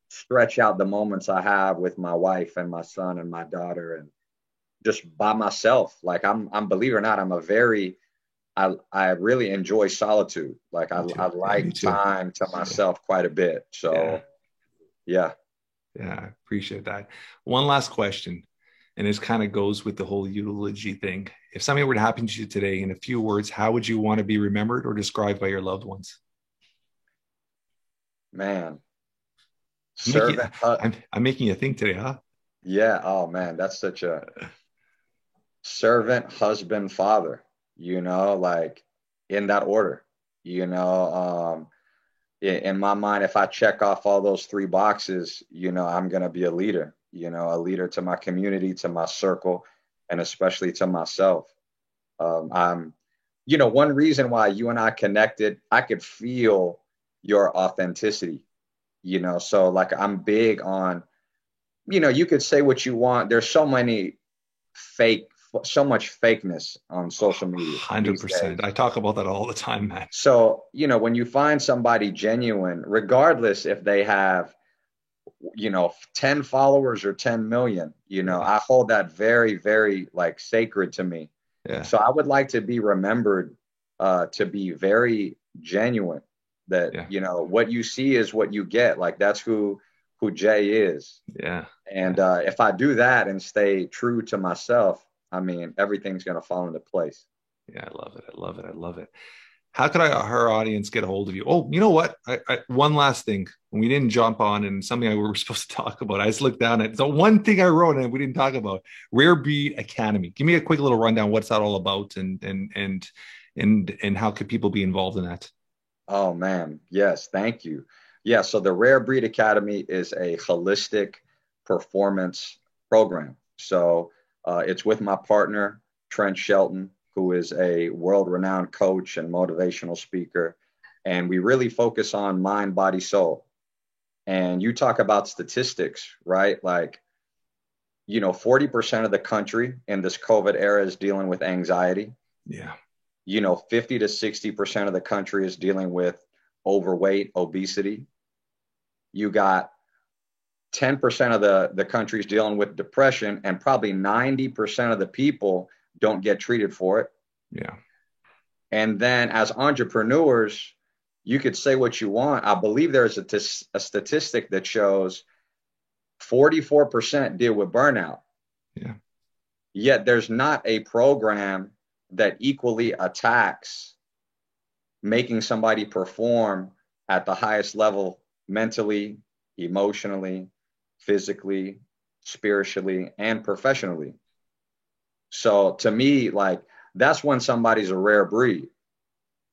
stretch out the moments I have with my wife and my son and my daughter, and just by myself. Like I'm believe it or not, I really enjoy solitude. Like I like time to myself quite a bit. So yeah. I appreciate that. One last question. And this kind of goes with the whole eulogy thing. If something were to happen to you today, in a few words, how would you want to be remembered or described by your loved ones? Man. I'm making you think today, huh? Yeah. Oh man, that's such a servant, husband, father, like in that order, in my mind, if I check off all those three boxes, I'm going to be a leader. A leader to my community, to my circle, and especially to myself. One reason why you and I connected, I could feel your authenticity, so like I'm big on, you could say what you want. There's so much fakeness on social media. 100%. I talk about that all the time, man. So, when you find somebody genuine, regardless if they have 10 followers or 10 million, I hold that very, very like sacred to me. So I would like to be remembered to be very genuine, that, what you see is what you get. Like that's who Jay is. And if I do that and stay true to myself, I mean, everything's going to fall into place. I love it. How could our audience get a hold of you? Oh, you know what? One last thing. We didn't jump on, and something we were supposed to talk about. I just looked down at the one thing I wrote and we didn't talk about. Rare Breed Academy. Give me a quick little rundown. What's that all about, and how could people be involved in that? Oh man, yes, thank you. Yeah, so the Rare Breed Academy is a holistic performance program. So it's with my partner Trent Shelton, who is a world-renowned coach and motivational speaker. And we really focus on mind, body, soul. And you talk about statistics, right? Like 40% of the country in this COVID era is dealing with anxiety. Yeah. 50 to 60% of the country is dealing with overweight, obesity. You got 10% of the country is dealing with depression, and probably 90% of the people don't get treated for it. Yeah. And then as entrepreneurs, you could say what you want. I believe there's a statistic that shows 44% deal with burnout. Yeah. Yet there's not a program that equally attacks making somebody perform at the highest level mentally, emotionally, physically, spiritually, and professionally. So to me, like, that's when somebody's a rare breed.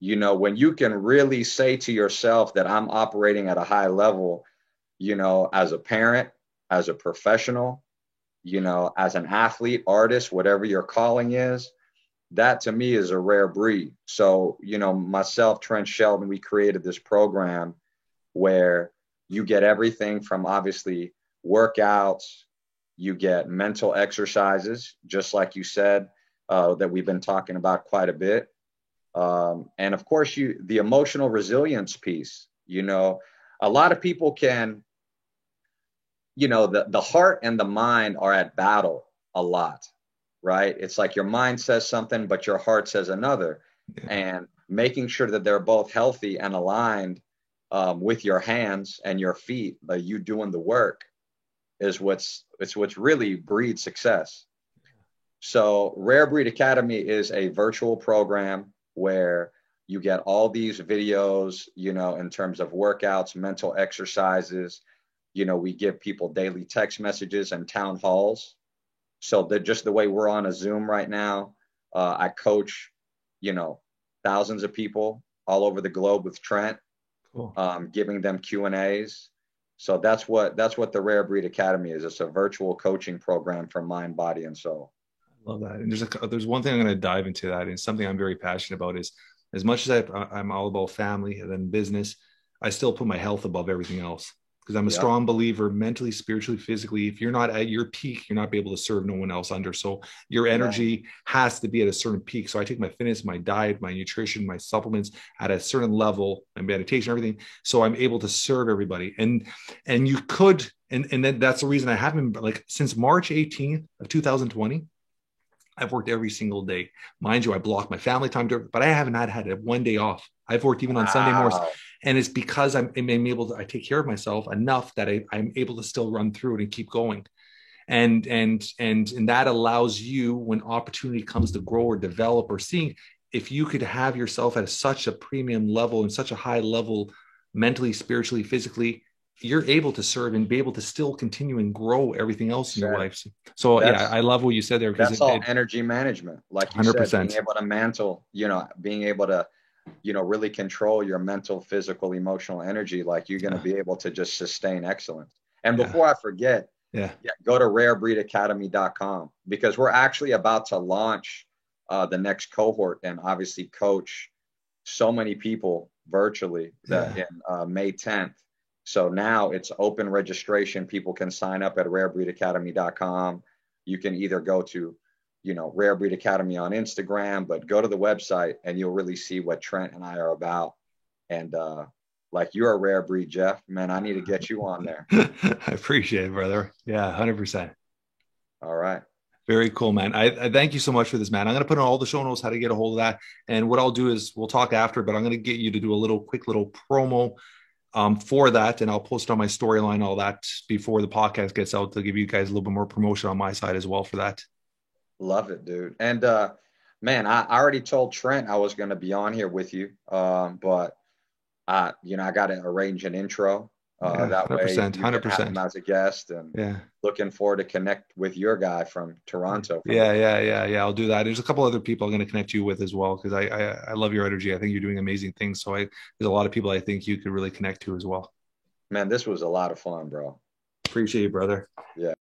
When you can really say to yourself that I'm operating at a high level, as a parent, as a professional, as an athlete, artist, whatever your calling is, that to me is a rare breed. So, myself, Trent Shelton, we created this program where you get everything from obviously workouts, you get mental exercises, just like you said, that we've been talking about quite a bit. And of course, the emotional resilience piece, a lot of people can, the heart and the mind are at battle a lot, right? It's like your mind says something, but your heart says another. Yeah. And making sure that they're both healthy and aligned with your hands and your feet, like you doing the work, is what's really breeds success. So Rare Breed Academy is a virtual program where you get all these videos, in terms of workouts, mental exercises. We give people daily text messages and town halls. So that just the way we're on a Zoom right now, I coach, thousands of people all over the globe with Trent, cool. Giving them Q&As. So that's what the Rare Breed Academy is. It's a virtual coaching program for mind, body, and soul. I love that. And there's one thing I'm going to dive into that, and something I'm very passionate about is, as much as I'm all about family and then business, I still put my health above everything else, because I'm a strong believer, mentally, spiritually, physically. If you're not at your peak, you're not be able to serve no one else under. So your energy has to be at a certain peak. So I take my fitness, my diet, my nutrition, my supplements at a certain level, and meditation, everything. So I'm able to serve everybody. And you could, and then that's the reason I haven't, like, since March 18th of 2020, I've worked every single day. Mind you, I block my family time, but I haven't had a one day off. I've worked even on Sunday mornings. And it's because I'm able to, I take care of myself enough that I'm able to still run through it and keep going. And that allows you, when opportunity comes to grow or develop or seeing, if you could have yourself at such a premium level and such a high level, mentally, spiritually, physically, you're able to serve and be able to still continue and grow everything else in your life. So I love what you said there. That's all energy management. Like you 100%. Said, being able to mantle, being able to, really control your mental, physical, emotional energy. Like you're going to be able to just sustain excellence. And before I forget, go to rarebreedacademy.com, because we're actually about to launch the next cohort and obviously coach so many people virtually in May 10th. So now it's open registration. People can sign up at rarebreedacademy.com. You can either go to, Rare Breed Academy on Instagram, but go to the website and you'll really see what Trent and I are about. And like, you're a rare breed, Jeff. Man, I need to get you on there. I appreciate it, brother. Yeah, 100%. All right. Very cool, man. I thank you so much for this, man. I'm going to put on all the show notes how to get a hold of that. And what I'll do is we'll talk after, but I'm going to get you to do a quick little promo for that, and I'll post on my storyline all that before the podcast gets out to give you guys a little bit more promotion on my side as well for that. Love it, dude. And man, I already told Trent I was going to be on here with you, but I got to arrange an intro. That 100%, way you 100%. Can have him as a guest, and looking forward to connect with your guy from Toronto. Yeah. I'll do that. There's a couple other people I'm going to connect you with as well, because I love your energy. I think you're doing amazing things. So there's a lot of people I think you could really connect to as well. Man, this was a lot of fun, bro. Appreciate you, brother. Yeah.